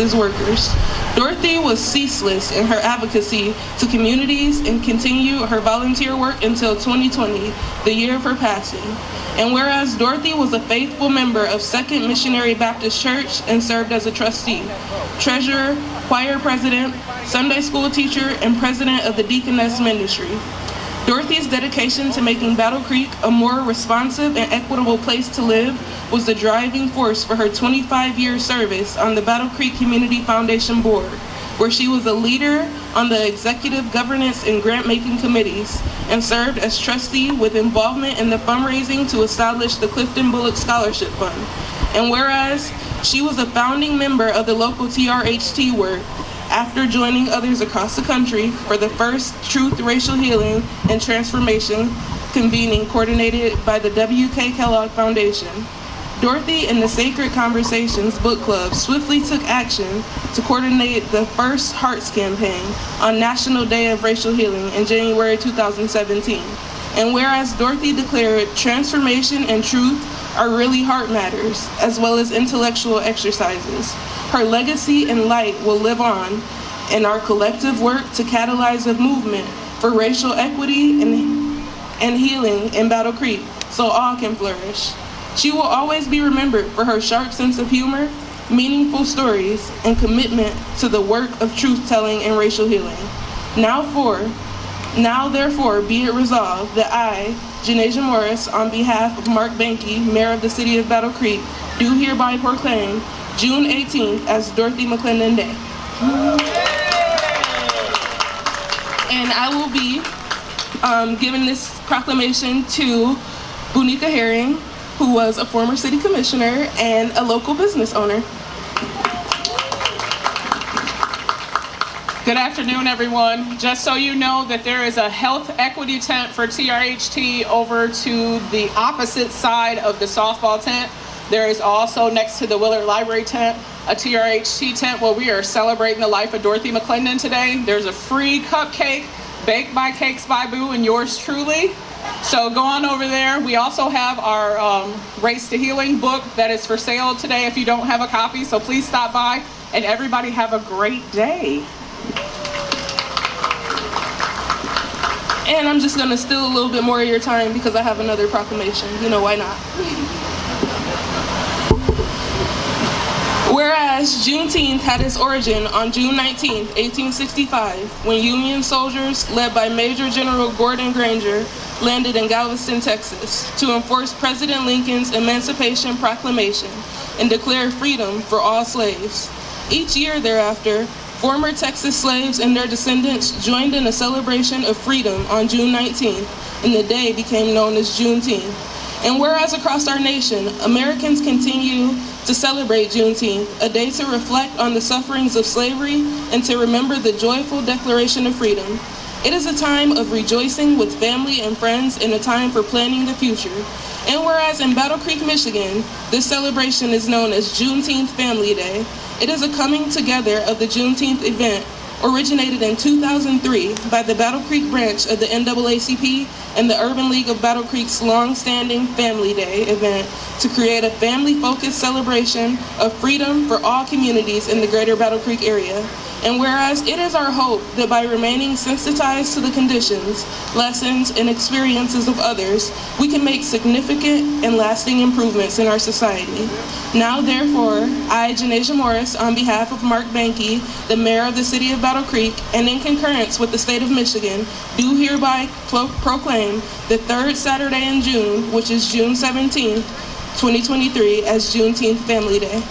services workers. Dorothy was ceaseless in her advocacy to communities and continued her volunteer work until 2020, the year of her passing. And whereas Dorothy was a faithful member of Second Missionary Baptist Church and served as a trustee, treasurer, choir president, Sunday school teacher, and president of the Deaconess Ministry. Dorothy's dedication to making Battle Creek a more responsive and equitable place to live was the driving force for her 25-year service on the Battle Creek Community Foundation Board, where she was a leader on the executive governance and grant-making committees and served as trustee with involvement in the fundraising to establish the Clifton Bullock Scholarship Fund. And whereas she was a founding member of the local TRHT work, after joining others across the country for the first Truth, Racial Healing, and Transformation convening coordinated by the W.K. Kellogg Foundation. Dorothy and the Sacred Conversations Book Club swiftly took action to coordinate the first Hearts campaign on National Day of Racial Healing in January 2017. And whereas Dorothy declared transformation and truth are really heart matters, as well as intellectual exercises, her legacy and light will live on in our collective work to catalyze a movement for racial equity and healing in Battle Creek so all can flourish. She will always be remembered for her sharp sense of humor, meaningful stories, and commitment to the work of truth-telling and racial healing. Now therefore be it resolved that I, Janasia Morris, on behalf of Mark Banke, Mayor of the City of Battle Creek, do hereby proclaim June 18th as Dorothy McClendon Day. And I will be giving this proclamation to Bunika Herring, who was a former city commissioner and a local business owner. Good afternoon, everyone. Just so you know that there is a health equity tent for TRHT over to the opposite side of the softball tent. There is also next to the Willard Library tent, a TRHT tent where we are celebrating the life of Dorothy McClendon today. There's a free cupcake baked by Cakes by Boo and yours truly. So go on over there. We also have our Race to Healing book that is for sale today if you don't have a copy, so please stop by, and everybody have a great day. And I'm just gonna steal a little bit more of your time because I have another proclamation. You know, why not? Whereas Juneteenth had its origin on June 19, 1865, when Union soldiers, led by Major General Gordon Granger, landed in Galveston, Texas, to enforce President Lincoln's Emancipation Proclamation and declare freedom for all slaves. Each year thereafter, former Texas slaves and their descendants joined in a celebration of freedom on June 19th, and the day became known as Juneteenth. And whereas across our nation, Americans continue to celebrate Juneteenth, a day to reflect on the sufferings of slavery and to remember the joyful Declaration of Freedom. It is a time of rejoicing with family and friends and a time for planning the future. And whereas in Battle Creek, Michigan, this celebration is known as Juneteenth Family Day, it is a coming together of the Juneteenth event originated in 2003 by the Battle Creek branch of the NAACP and the Urban League of Battle Creek's long-standing Family Day event to create a family-focused celebration of freedom for all communities in the greater Battle Creek area. And whereas it is our hope that by remaining sensitized to the conditions, lessons, and experiences of others, we can make significant and lasting improvements in our society. Now, therefore, I, Janasia Morris, on behalf of Mark Banke, the Mayor of the City of Battle Creek, and in concurrence with the State of Michigan, do hereby proclaim the third Saturday in June, which is June 17th, 2023, as Juneteenth Family Day.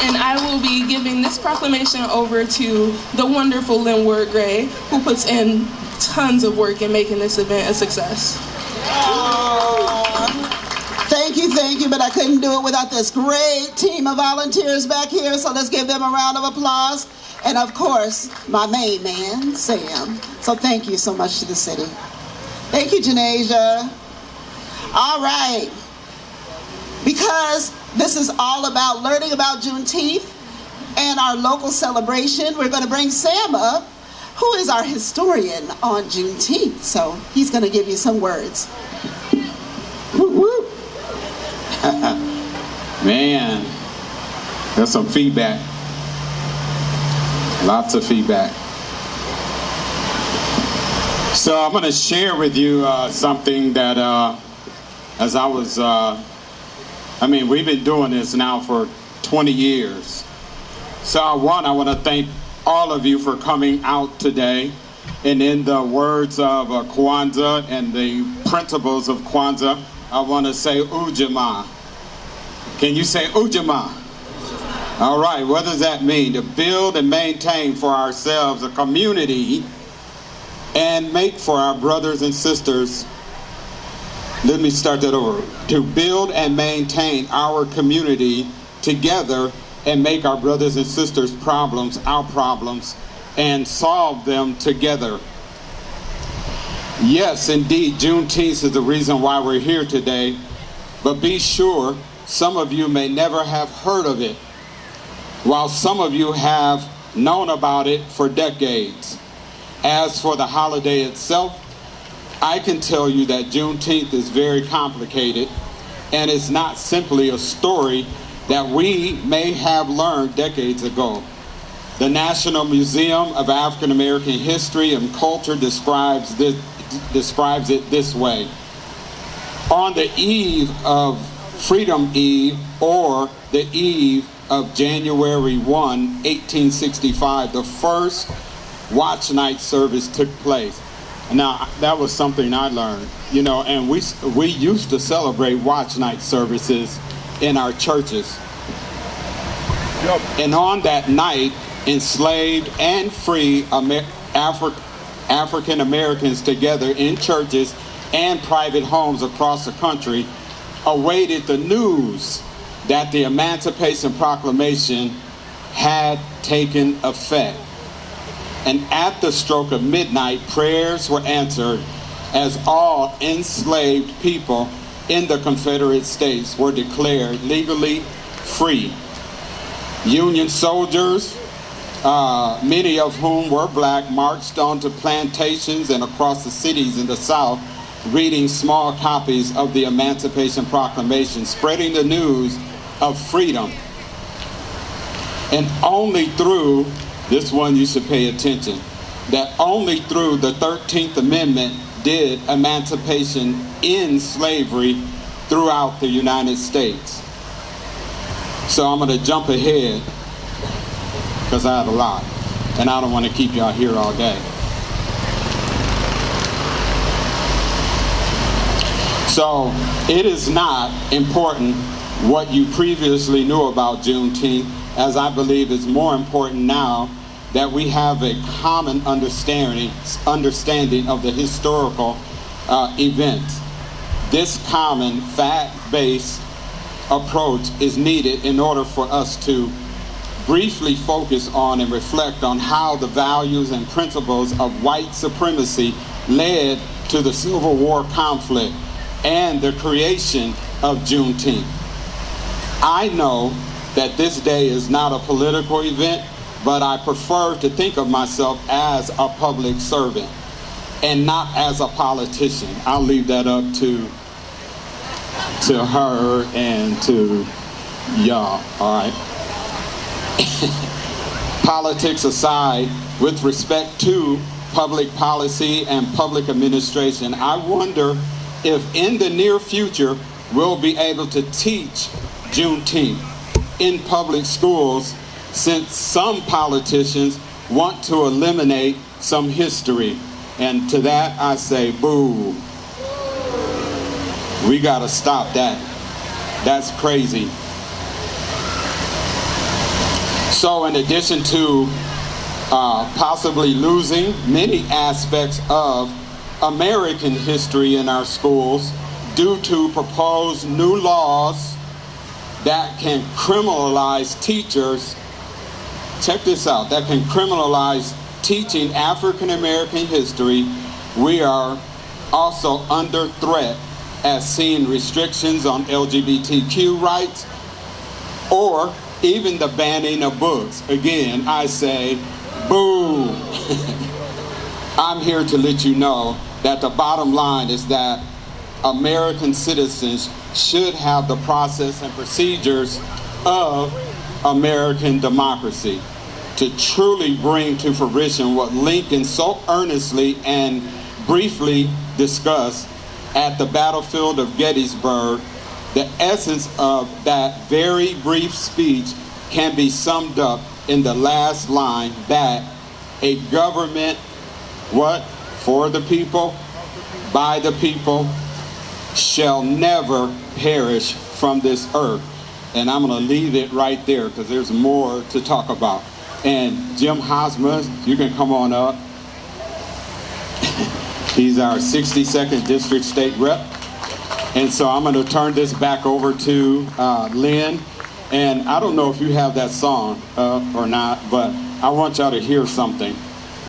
And I will be giving this proclamation over to the wonderful Lynn Ward Gray, who puts in tons of work in making this event a success. Thank you, but I couldn't do it without this great team of volunteers back here, so let's give them a round of applause. And of course, my main man, Sam. So thank you so much to the city. Thank you, Janasia. All right. Because this is all about learning about Juneteenth and our local celebration, we're going to bring Sam up, who is our historian on Juneteenth. So he's going to give you some words. Woo woo. Man, there's some feedback. Lots of feedback. So I'm going to share with you something that as I was, we've been doing this now for 20 years. So I want to thank all of you for coming out today. And in the words of Kwanzaa and the principles of Kwanzaa, I want to say Ujamaa. Can you say Ujamaa? All right, what does that mean? To build and maintain for ourselves a community and make for our brothers and sisters. Let me start that over. To build and maintain our community together and make our brothers and sisters' problems our problems and solve them together. Yes, indeed, Juneteenth is the reason why we're here today, but be sure some of you may never have heard of it, while some of you have known about it for decades. As for the holiday itself, I can tell you that Juneteenth is very complicated, and it's not simply a story that we may have learned decades ago. The National Museum of African American History and Culture describes it this way. On the eve of Freedom Eve, or the eve of January 1, 1865, the first watch night service took place. Now, that was something I learned, and we used to celebrate watch night services in our churches. Yep. And on that night, enslaved and free African Americans together in churches and private homes across the country awaited the news that the Emancipation Proclamation had taken effect. And at the stroke of midnight, prayers were answered as all enslaved people in the Confederate States were declared legally free. Union soldiers, many of whom were black, marched onto plantations and across the cities in the South, reading small copies of the Emancipation Proclamation, spreading the news of freedom. And only through, this one you should pay attention, that only through the 13th Amendment did emancipation end slavery throughout the United States. So I'm going to jump ahead because I have a lot, and I don't want to keep y'all here all day. So it is not important what you previously knew about Juneteenth, as I believe it's more important now that we have a common understanding of the historical events. This common fact-based approach is needed in order for us to briefly focus on and reflect on how the values and principles of white supremacy led to the Civil War conflict and the creation of Juneteenth. I know that this day is not a political event, but I prefer to think of myself as a public servant and not as a politician. I'll leave that up to her and to y'all, all right? Politics aside, with respect to public policy and public administration, I wonder if in the near future we'll be able to teach Juneteenth in public schools, since some politicians want to eliminate some history. And to that I say, boo. We gotta stop that. That's crazy. So in addition to possibly losing many aspects of American history in our schools due to proposed new laws that can criminalize teachers, check this out, that can criminalize teaching African American history, we are also under threat as seeing restrictions on LGBTQ rights or even the banning of books. Again, I say, boo. I'm here to let you know that the bottom line is that American citizens should have the process and procedures of American democracy to truly bring to fruition what Lincoln so earnestly and briefly discussed at the battlefield of Gettysburg. The essence of that very brief speech can be summed up in the last line, that a government, what? For the people, by the people, shall never perish from this earth. And I'm going to leave it right there because there's more to talk about. And Jim Hosmer, you can come on up. He's our 62nd District State Rep. And so I'm going to turn this back over to Lynn. And I don't know if you have that song or not, but I want y'all to hear something.